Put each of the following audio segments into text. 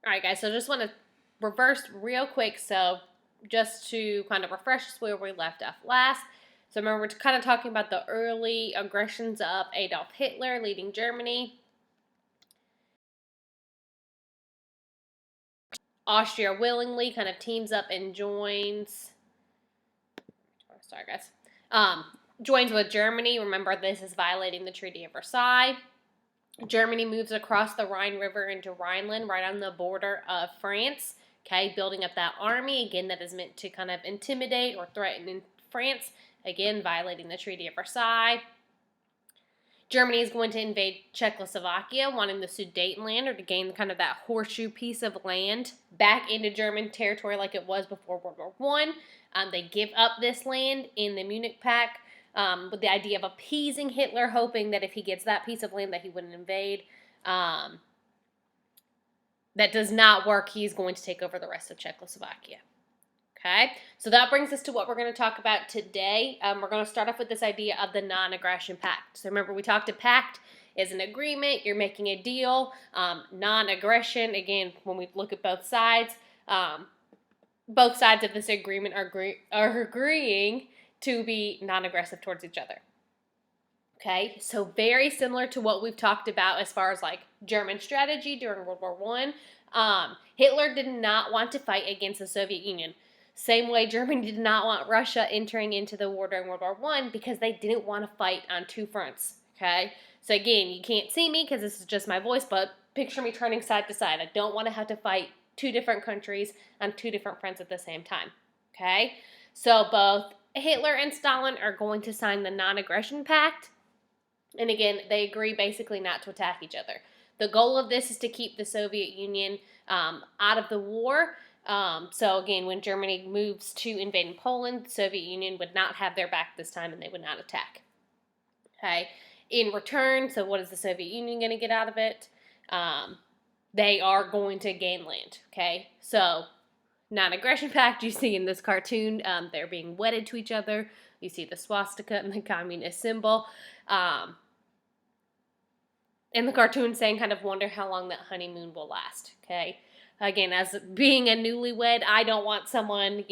All right, guys, so just want to reverse real quick. So just to kind of refresh us where we left off last. So remember, we're kind of talking about the early aggressions of Adolf Hitler leading Germany. Austria willingly kind of teams up and joins. Sorry, guys. Joins with Germany. Remember, this is violating the Treaty of Versailles. Germany moves across the Rhine River into Rhineland, right on the border of France. Okay, building up that army, again, that is meant to kind of intimidate or threaten France, again, violating the Treaty of Versailles. Germany is going to invade Czechoslovakia, wanting the Sudetenland, or to gain kind of that horseshoe piece of land back into German territory like it was before World War I. They give up this land in the Munich Pact with the idea of appeasing Hitler, hoping that if he gets that piece of land that he wouldn't invade. That does not work. He's going to take over the rest of Czechoslovakia. Okay, so that brings us to what we're going to talk about today. We're going to start off with this idea of the non-aggression pact. So remember, we talked a pact is an agreement. You're making a deal. Non-aggression, again, when we look at both sides of this agreement are agreeing to be non-aggressive towards each other. Okay, so very similar to what we've talked about as far as like German strategy during World War I. Hitler did not want to fight against the Soviet Union. Same way Germany did not want Russia entering into the war during World War I because they didn't want to fight on two fronts, okay? So again, you can't see me because this is just my voice, but picture me turning side to side. I don't want to have to fight two different countries on two different fronts at the same time, okay? So both Hitler and Stalin are going to sign the non-aggression pact, and again, they agree basically not to attack each other. The goal of this is to keep the Soviet Union out of the war. So again, when Germany moves to invading Poland, the Soviet Union would not have their back this time and they would not attack. Okay. In return, so what is the Soviet Union going to get out of it? They are going to gain land. Okay. So non-aggression pact you see in this cartoon, they're being wedded to each other. You see the swastika and the communist symbol. And the cartoon saying kind of wonder how long that honeymoon will last. Okay. Again, as being a newlywed, I don't want someone,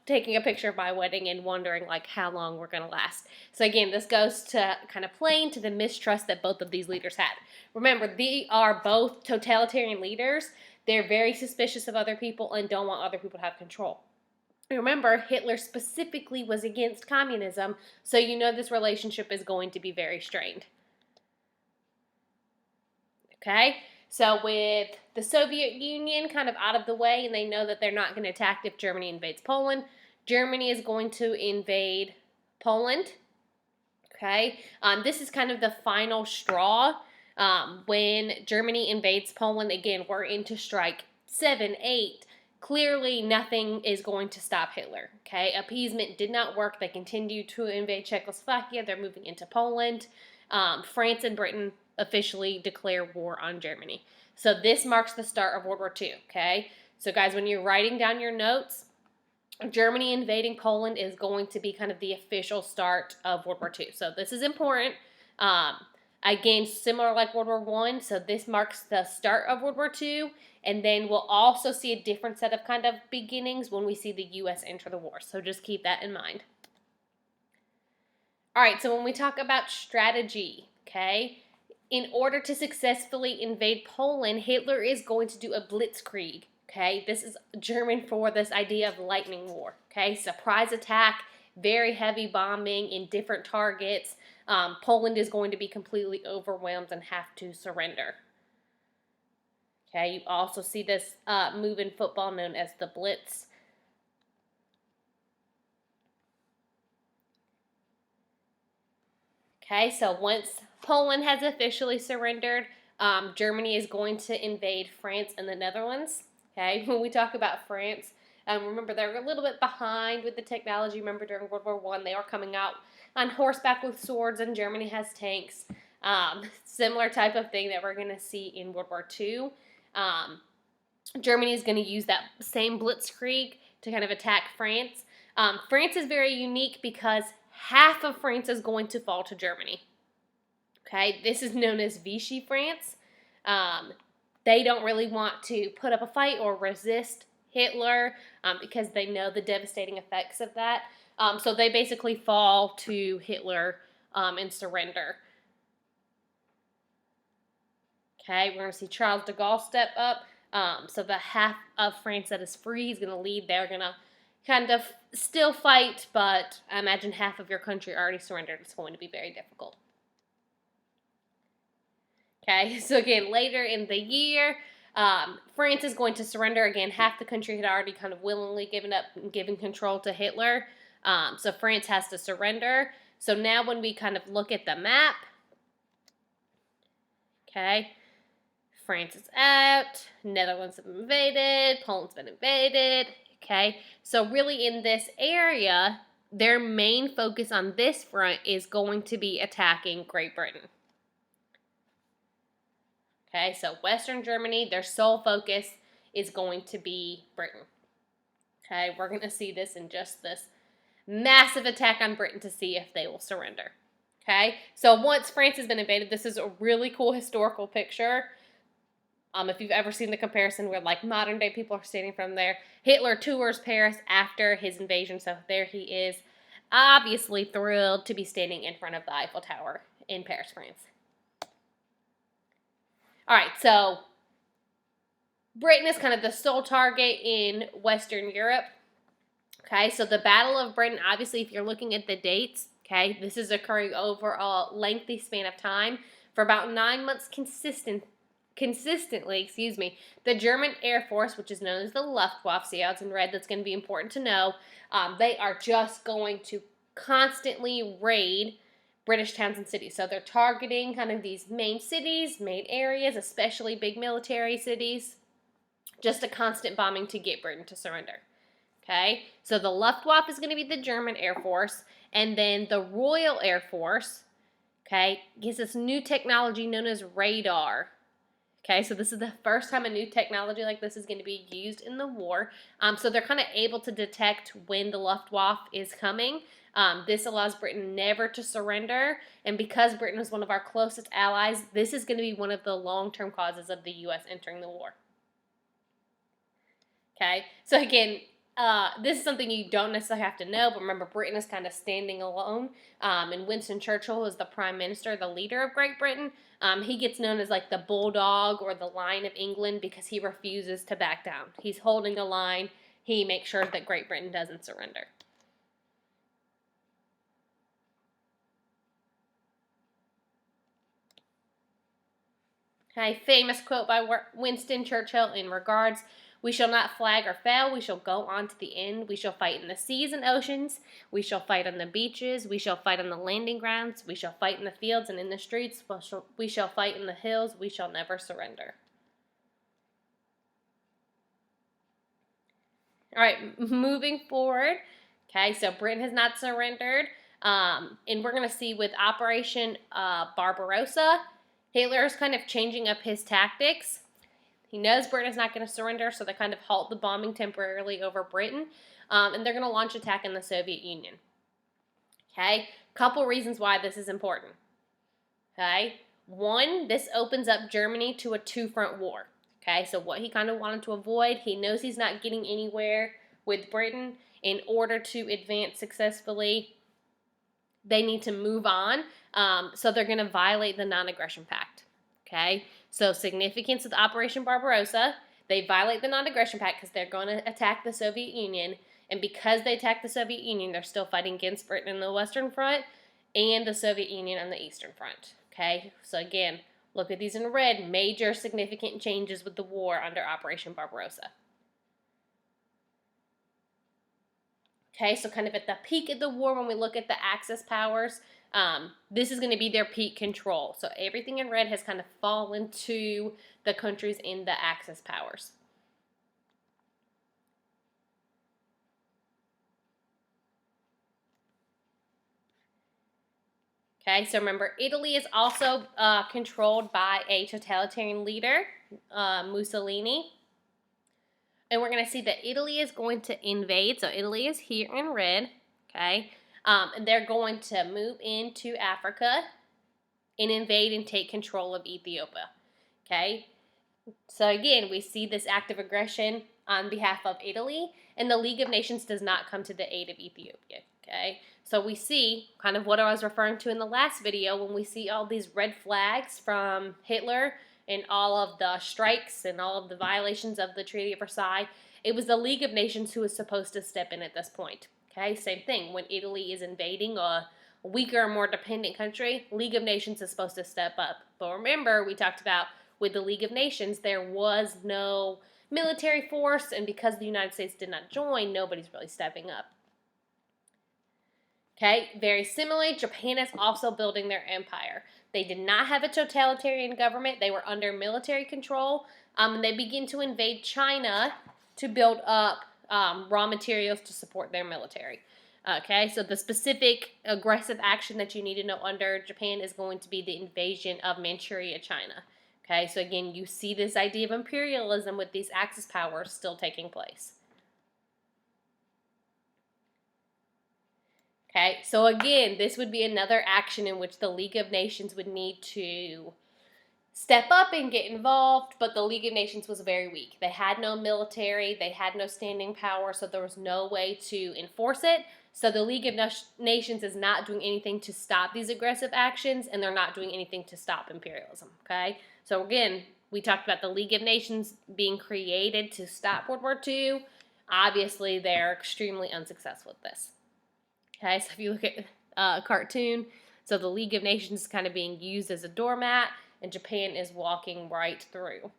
taking a picture of my wedding and wondering, like, how long we're going to last. So again, this goes to kind of playing to the mistrust that both of these leaders had. Remember, they are both totalitarian leaders. They're very suspicious of other people and don't want other people to have control. Remember, Hitler specifically was against communism, so this relationship is going to be very strained. Okay? So with the Soviet Union kind of out of the way, and they know that they're not going to attack if Germany invades Poland, Germany is going to invade Poland. Okay? This is kind of the final straw. When Germany invades Poland, again, we're into strike 7, 8. Clearly, nothing is going to stop Hitler. Okay? Appeasement did not work. They continue to invade Czechoslovakia. They're moving into Poland. France and Britain officially declare war on Germany. So this marks the start of World War II, okay? So guys, when you're writing down your notes, Germany invading Poland is going to be kind of the official start of World War II. So this is important. Again, similar like World War I, so this marks the start of World War II, and then we'll also see a different set of kind of beginnings when we see the U.S. enter the war. So just keep that in mind. All right, so when we talk about strategy, okay, in order to successfully invade Poland, Hitler is going to do a blitzkrieg, okay? This is German for this idea of lightning war, okay? Surprise attack, very heavy bombing in different targets. Poland is going to be completely overwhelmed and have to surrender. Okay, you also see this move in football known as the blitz. Okay, so once Poland has officially surrendered, Germany is going to invade France and the Netherlands. Okay, when we talk about France, remember they're a little bit behind with the technology. Remember during World War I, they are coming out on horseback with swords, and Germany has tanks. Similar type of thing that we're going to see in World War II. Germany is going to use that same blitzkrieg to kind of attack France. France is very unique because half of France is going to fall to Germany. Okay, this is known as Vichy France. they don't really want to put up a fight or resist Hitler because they know the devastating effects of that. So they basically fall to Hitler and surrender. Okay, we're going to see Charles de Gaulle step up. So the half of France that is free, he's going to lead. They're going to kind of still fight, but I imagine half of your country already surrendered. It's going to be very difficult. Okay, so again, later in the year, France is going to surrender. Again, half the country had already kind of willingly given up and given control to Hitler. So France has to surrender. So now when we kind of look at the map, okay, France is out, Netherlands have been invaded, Poland's been invaded, okay? So really in this area, their main focus on this front is going to be attacking Great Britain. Okay, so Western Germany, their sole focus is going to be Britain. Okay, we're going to see this in just this massive attack on Britain to see if they will surrender. Okay, so once France has been invaded, this is a really cool historical picture. If you've ever seen the comparison where like modern day people are standing from there, Hitler tours Paris after his invasion, so there he is, obviously thrilled to be standing in front of the Eiffel Tower in Paris, France. All right, so Britain is kind of the sole target in Western Europe. Okay, so the Battle of Britain, obviously, if you're looking at the dates, okay, this is occurring over a lengthy span of time for about 9 months consistently, the German Air Force, which is known as the Luftwaffe, see how it's in red, that's going to be important to know, they are just going to constantly raid British towns and cities. So they're targeting kind of these main cities, main areas, especially big military cities, just a constant bombing to get Britain to surrender. Okay, so the Luftwaffe is going to be the German Air Force, and then the Royal Air Force, okay, gets this new technology known as radar. Okay, so this is the first time a new technology like this is going to be used in the war. So they're kind of able to detect when the Luftwaffe is coming. This allows Britain never to surrender, and because Britain is one of our closest allies, this is going to be one of the long-term causes of the U.S. entering the war. Okay, so again, this is something you don't necessarily have to know, but remember, Britain is kind of standing alone, and Winston Churchill is the prime minister, the leader of Great Britain. He gets known as like the bulldog or the lion of England because he refuses to back down. He's holding the line. He makes sure that Great Britain doesn't surrender. Okay, famous quote by Winston Churchill in regards: "We shall not flag or fail. We shall go on to the end. We shall fight in the seas and oceans. We shall fight on the beaches. We shall fight on the landing grounds. We shall fight in the fields and in the streets. We shall fight in the hills. We shall never surrender." All right, moving forward. Okay, so Britain has not surrendered. And we're going to see with Operation Barbarossa, Hitler is kind of changing up his tactics. He knows Britain is not going to surrender, so they kind of halt the bombing temporarily over Britain, and they're going to launch attack in the Soviet Union. Okay, couple reasons why this is important. Okay, one, this opens up Germany to a two-front war. Okay, so what he kind of wanted to avoid, he knows he's not getting anywhere with Britain. In order to advance successfully, they need to move on, so they're going to violate the non-aggression pact. Okay, so significance of Operation Barbarossa, they violate the non-aggression pact because they're going to attack the Soviet Union, and because they attack the Soviet Union, they're still fighting against Britain in the Western Front and the Soviet Union on the Eastern Front. Okay, so again, look at these in red, major significant changes with the war under Operation Barbarossa. Okay, so kind of at the peak of the war, when we look at the Axis powers, this is going to be their peak control. So everything in red has kind of fallen to the countries in the Axis powers. Okay, so remember, Italy is also controlled by a totalitarian leader, Mussolini. And we're going to see that Italy is going to invade. So Italy is here in red, okay? And they're going to move into Africa and invade and take control of Ethiopia, okay? So again, we see this act of aggression on behalf of Italy, and the League of Nations does not come to the aid of Ethiopia. Okay, so we see kind of what I was referring to in the last video when we see all these red flags from Hitler and all of the strikes and all of the violations of the Treaty of Versailles. It was the League of Nations who was supposed to step in at this point. Okay, same thing when Italy is invading a weaker, more dependent country, League of Nations is supposed to step up. But remember, we talked about with the League of Nations, there was no military force, and because the United States did not join, nobody's really stepping up. Okay, very similarly, Japan is also building their empire. They did not have a totalitarian government. They were under military control, and they begin to invade China to build up raw materials to support their military. Okay, so the specific aggressive action that you need to know under Japan is going to be the invasion of Manchuria, China. Okay, so again, you see this idea of imperialism with these Axis powers still taking place. Okay, so again, this would be another action in which the League of Nations would need to step up and get involved, but the League of Nations was very weak. They had no military, they had no standing power, so there was no way to enforce it. So the League of Nations is not doing anything to stop these aggressive actions, and they're not doing anything to stop imperialism, okay? So again, we talked about the League of Nations being created to stop World War II. Obviously, they're extremely unsuccessful with this. Okay, so if you look at a cartoon, so the League of Nations is kind of being used as a doormat, and Japan is walking right through.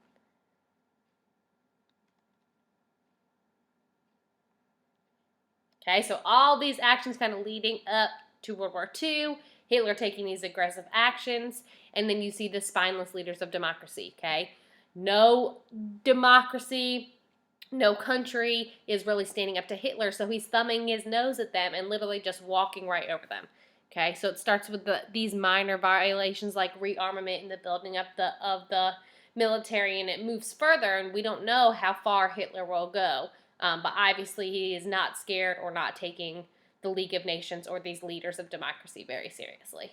Okay, so all these actions kind of leading up to World War II, Hitler taking these aggressive actions, and then you see the spineless leaders of democracy, okay? No democracy, no country is really standing up to Hitler, so he's thumbing his nose at them and literally just walking right over them. Okay, so it starts with these minor violations like rearmament and the building up of the military, and it moves further, and we don't know how far Hitler will go. But obviously he is not scared or not taking the League of Nations or these leaders of democracy very seriously.